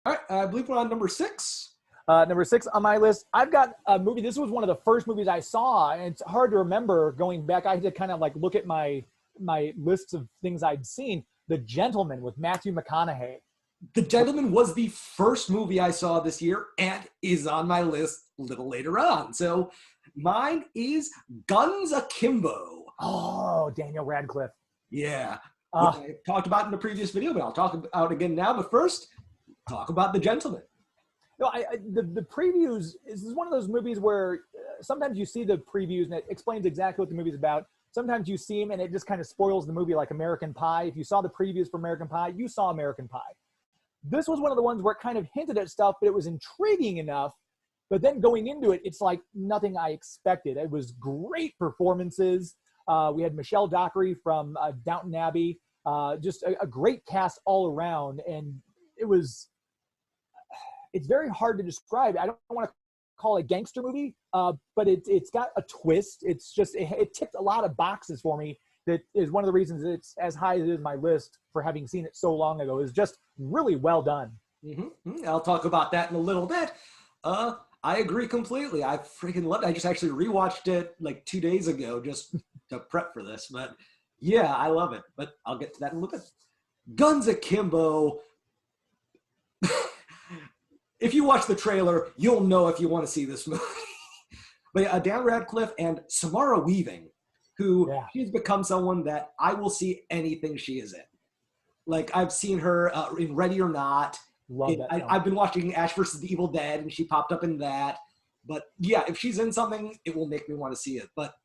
All right, I believe we're on number 6. Number 6 on my list, I've got a movie. This was one of the first movies I saw, and it's hard to remember going back. I had to kind of like look at my lists of things I'd seen. The Gentleman with Matthew McConaughey. The Gentleman was the first movie I saw this year and is on my list a little later on. So mine is Guns Akimbo. Oh, Daniel Radcliffe. Yeah. I talked about in the previous video, but I'll talk about it again now. But first, talk about The Gentleman. No, the previews, this is one of those movies where sometimes you see the previews and it explains exactly what the movie's about. Sometimes you see them and it just kind of spoils the movie, like American Pie. If you saw the previews for American Pie, you saw American Pie. This was one of the ones where it kind of hinted at stuff, but it was intriguing enough. But then going into it, it's like nothing I expected. It was great performances. We had Michelle Dockery from Downton Abbey. Just a great cast all around. And it's very hard to describe. I don't want to call it a gangster movie, but it's got a twist. It's just, it ticked a lot of boxes for me. That is one of the reasons it's as high as it is my list for having seen it so long ago. Is just really well done. Mm-hmm. I'll talk about that in a little bit. I agree completely. I freaking loved it. I just actually rewatched it like 2 days ago just to prep for this. But yeah, I love it. But I'll get to that in a little bit. Guns Akimbo. If you watch the trailer, you'll know if you want to see this movie. But yeah, Dan Radcliffe and Samara Weaving, who she's become someone that I will see anything she is in. Like, I've seen her in Ready or Not. I've been watching Ash vs. the Evil Dead, and she popped up in that. But yeah, if she's in something, it will make me want to see it. But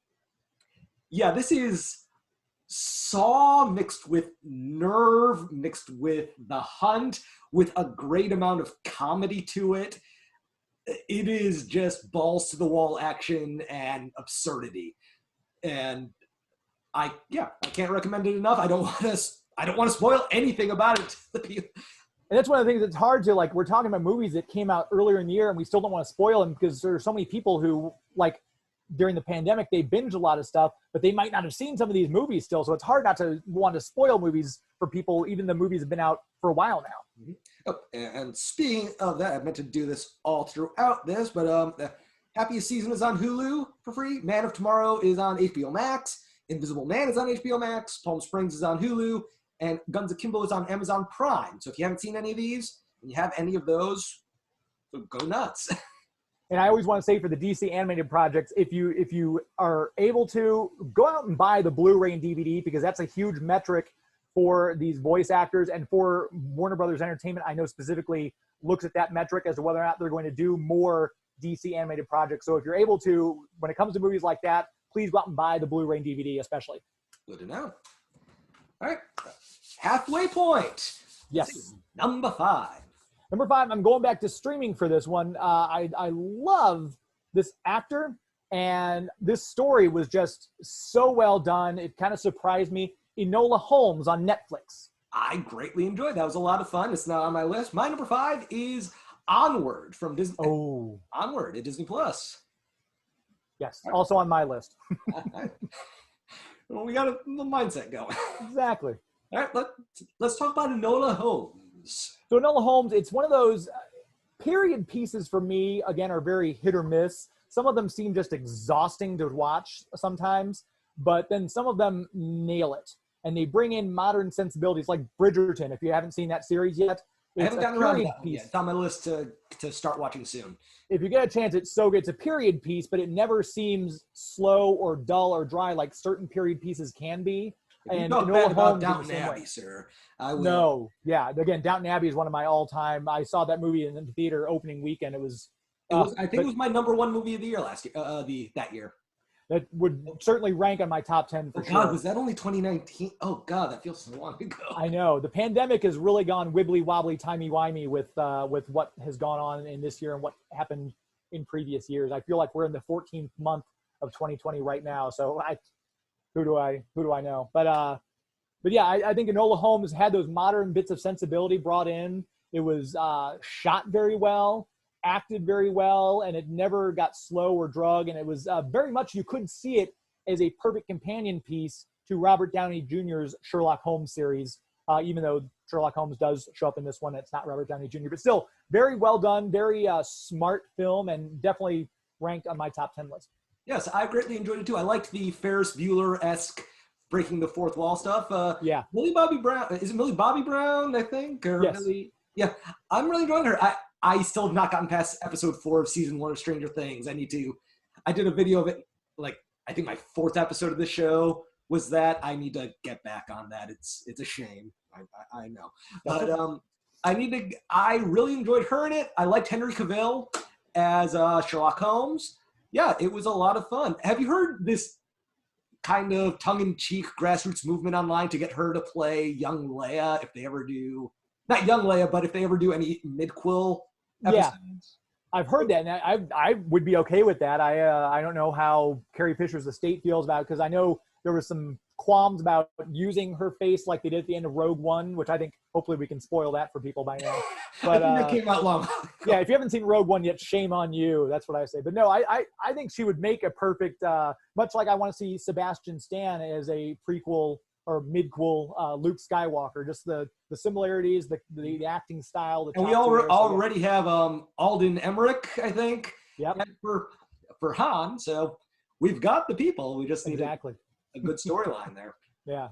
yeah, this is Saw mixed with Nerve, mixed with The Hunt, with a great amount of comedy to it. It is just balls to the wall action and absurdity. And I can't recommend it enough. I don't want to spoil anything about it to the people. And that's one of the things that's hard to, like, we're talking about movies that came out earlier in the year and we still don't want to spoil them because there are so many people who, like, during the pandemic, they binged a lot of stuff, but they might not have seen some of these movies still. So it's hard not to want to spoil movies for people, even the movies have been out for a while now. Mm-hmm. Oh, and speaking of that, I meant to do this all throughout this, but Happiest Season is on Hulu for free. Man of Tomorrow is on HBO Max. Invisible Man is on HBO Max. Palm Springs is on Hulu. And Guns Akimbo is on Amazon Prime. So if you haven't seen any of these, and you have any of those, go nuts. And I always want to say for the DC animated projects, if you are able to, go out and buy the Blu-ray and DVD because that's a huge metric for these voice actors and for Warner Brothers Entertainment. I know specifically looks at that metric as to whether or not they're going to do more DC animated projects. So if you're able to, when it comes to movies like that, please go out and buy the Blu-ray and DVD especially. Good to know. All right. Halfway Point. Yes. Number 5. Number 5, I'm going back to streaming for this one. I love this actor, and this story was just so well done. It kind of surprised me. Enola Holmes on Netflix. I greatly enjoyed it. That was a lot of fun. It's not on my list. My number 5 is Onward from Disney. Oh. Onward at Disney Plus. Yes, also on my list. Well, we got a little mindset going. Exactly. All right, let's talk about Enola Holmes. So Enola Holmes, it's one of those period pieces for me, again, are very hit or miss. Some of them seem just exhausting to watch sometimes, but then some of them nail it. And they bring in modern sensibilities like Bridgerton, if you haven't seen that series yet. I haven't gotten around to that yet. It's on my list to start watching soon. If you get a chance, it's so good. It's a period piece, but it never seems slow or dull or dry like certain period pieces can be. And Enola Holmes Downton Abbey, sir. I will. No, yeah. Again, Downton Abbey is one of my all-time. I saw that movie in the theater opening weekend. I think it was my number 1 movie of the year that year. That would certainly rank on my top 10 for sure. God, was that only 2019? Oh God, that feels so long ago. I know. The pandemic has really gone wibbly wobbly, timey wimey with what has gone on in this year and what happened in previous years. I feel like we're in the 14th month of 2020 right now. So who do I know? But yeah, I think Enola Holmes had those modern bits of sensibility brought in. It was shot very well, acted very well, and it never got slow or drug. And it was very much, you could see it as a perfect companion piece to Robert Downey Jr.'s Sherlock Holmes series. even though Sherlock Holmes does show up in this one. It's not Robert Downey Jr., but still very well done, very smart film, and definitely ranked on my top 10 list. Yes, I greatly enjoyed it too. I liked the Ferris Bueller-esque breaking the fourth wall stuff. Millie Bobby Brown, is it Millie Bobby Brown, I think? Or yes. Yeah, I'm really enjoying her. I still have not gotten past episode 4 of season 1 of Stranger Things. I did a video of it, like, I think my 4th episode of the show was that. I need to get back on that. It's a shame. I know. But I really enjoyed her in it. I liked Henry Cavill as Sherlock Holmes. Yeah, it was a lot of fun. Have you heard this kind of tongue-in-cheek grassroots movement online to get her to play young Leia if they ever do, not young Leia, but if they ever do any mid-quill episodes? Yeah, I've heard that, and I would be okay with that. I don't know how Carrie Fisher's estate feels about it, because I know there was some qualms about using her face like they did at the end of Rogue One, which I think hopefully we can spoil that for people by now. But I think that came out long ago. Yeah, if you haven't seen Rogue One yet, shame on you. That's what I say. But no, I think she would make a perfect, much like I want to see Sebastian Stan as a prequel or mid-quill Luke Skywalker. Just the similarities, the acting style. And we already have Alden Ehrenreich, I think, yep, for Han. So we've got the people. We just need exactly a good storyline there. Yeah.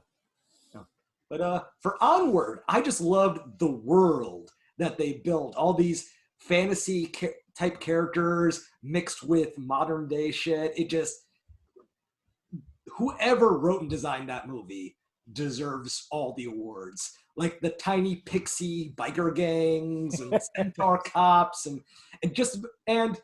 But for Onward, I just loved the world that they built. All these fantasy type characters mixed with modern day shit. It just, whoever wrote and designed that movie deserves all the awards. Like the tiny pixie biker gangs and centaur cops and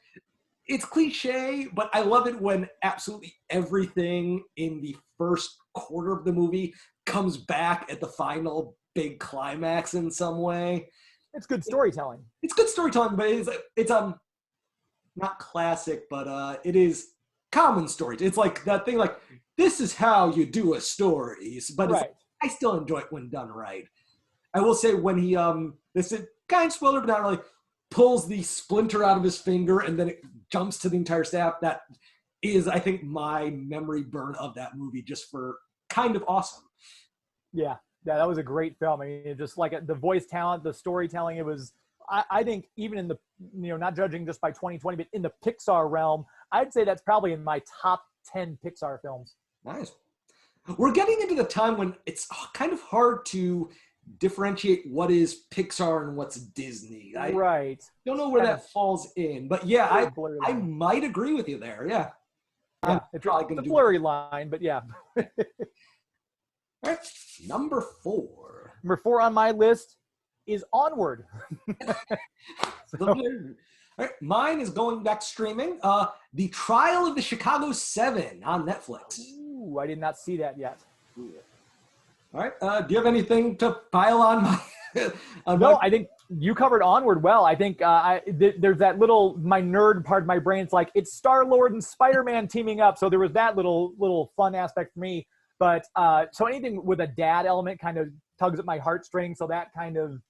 it's cliche, but I love it when absolutely everything in the first quarter of the movie comes back at the final big climax in some way. It's good storytelling. It's good storytelling, but it's not classic, but it is common story. It's like that thing, like, this is how you do a story, but right. I still enjoy it when done right. I will say when he this is kind of spoiler, but not really, pulls the splinter out of his finger and then it jumps to the entire staff. That is, I think, my memory burn of that movie, just for kind of awesome. Yeah, that was a great film. I mean, just like the voice talent, the storytelling, it was, I think even in the, not judging just by 2020, but in the Pixar realm, I'd say that's probably in my top 10 Pixar films. Nice. We're getting into the time when it's kind of hard to differentiate what is Pixar and what's Disney. Right. Don't know where that falls in, but yeah, I might agree with you there. Yeah. Yeah, it's a blurry line, but yeah. All right. Number 4. Number 4 on my list is Onward. All right. Mine is going back streaming. The Trial of the Chicago 7 on Netflix. Ooh, I did not see that yet. Ooh. All right. Do you have anything to pile on? No, I think you covered Onward well. I think there's that little, my nerd part of my brain. It's like, it's Star-Lord and Spider-Man teaming up. So there was that little fun aspect for me. But so anything with a dad element kind of tugs at my heartstrings. So that kind of,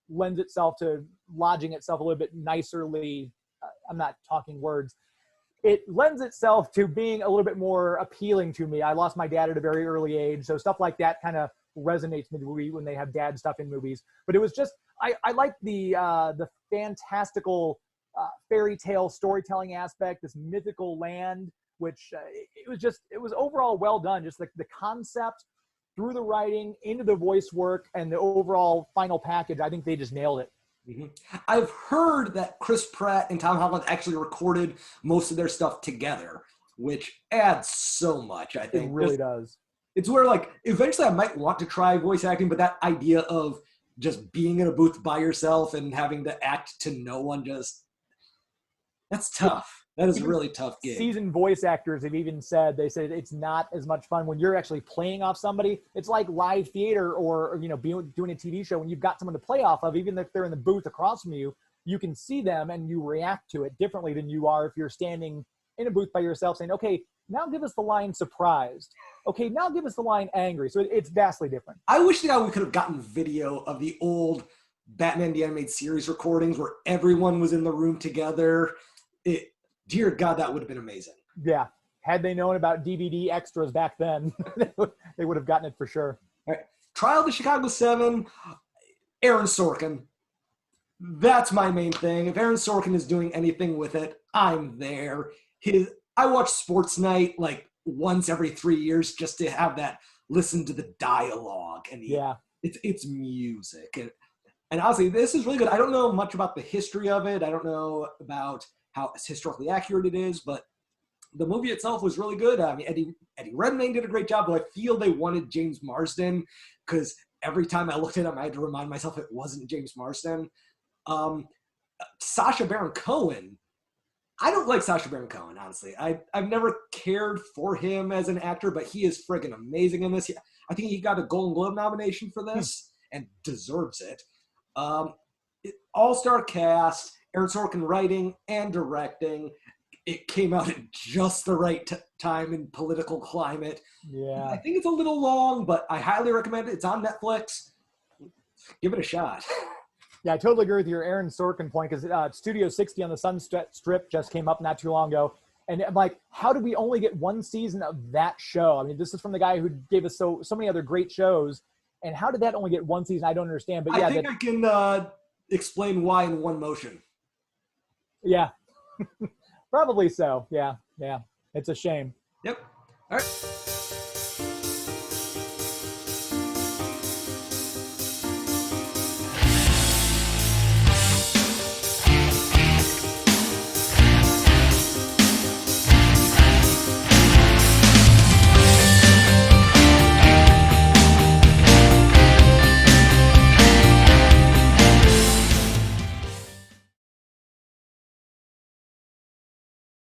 lends itself to lodging itself a little bit nicerly. I'm not talking words. It lends itself to being a little bit more appealing to me. I lost my dad at a very early age. So stuff like that kind of resonates with me when they have dad stuff in movies. But it was just, I like the fantastical fairy tale storytelling aspect, this mythical land, which it was overall well done. Just like the concept through the writing, into the voice work, and the overall final package. I think they just nailed it. Mm-hmm. I've heard that Chris Pratt and Tom Holland actually recorded most of their stuff together, which adds so much, I think. It really does. It's where, like, eventually I might want to try voice acting, but that idea of just being in a booth by yourself and having to act to no one, that's tough. That is a really tough gig. Seasoned voice actors have even said, it's not as much fun when you're actually playing off somebody. It's like live theater or doing a TV show when you've got someone to play off of. Even if they're in the booth across from you, you can see them and you react to it differently than you are if you're standing in a booth by yourself saying, okay, now give us the line surprised. Okay, now give us the line angry. So it's vastly different. I wish that we could have gotten video of the old Batman the Animated Series recordings where everyone was in the room together. Dear God, that would have been amazing. Yeah. Had they known about DVD extras back then, they would have gotten it for sure. All right. Trial of the Chicago 7, Aaron Sorkin. That's my main thing. If Aaron Sorkin is doing anything with it, I'm there. I watch Sports Night like once every 3 years just to have that, listen to the dialogue. And it's music. And honestly, this is really good. I don't know much about the history of it. I don't know about how historically accurate it is, but the movie itself was really good. I mean, Eddie Redmayne did a great job, but I feel they wanted James Marsden because every time I looked at him, I had to remind myself it wasn't James Marsden. Sacha Baron Cohen. I don't like Sacha Baron Cohen, honestly. I've never cared for him as an actor, but he is friggin' amazing in this. I think he got a Golden Globe nomination for this and deserves it. All-star cast, Aaron Sorkin writing and directing. It came out at just the right time in political climate. Yeah. I think it's a little long, but I highly recommend it. It's on Netflix. Give it a shot. Yeah, I totally agree with your Aaron Sorkin point because Studio 60 on the Sunset Strip just came up not too long ago. And I'm like, how did we only get one season of that show? I mean, this is from the guy who gave us so many other great shows. And how did that only get one season? I don't understand. But yeah, I think I can explain why in one motion. Yeah, probably so. Yeah. It's a shame. Yep. All right.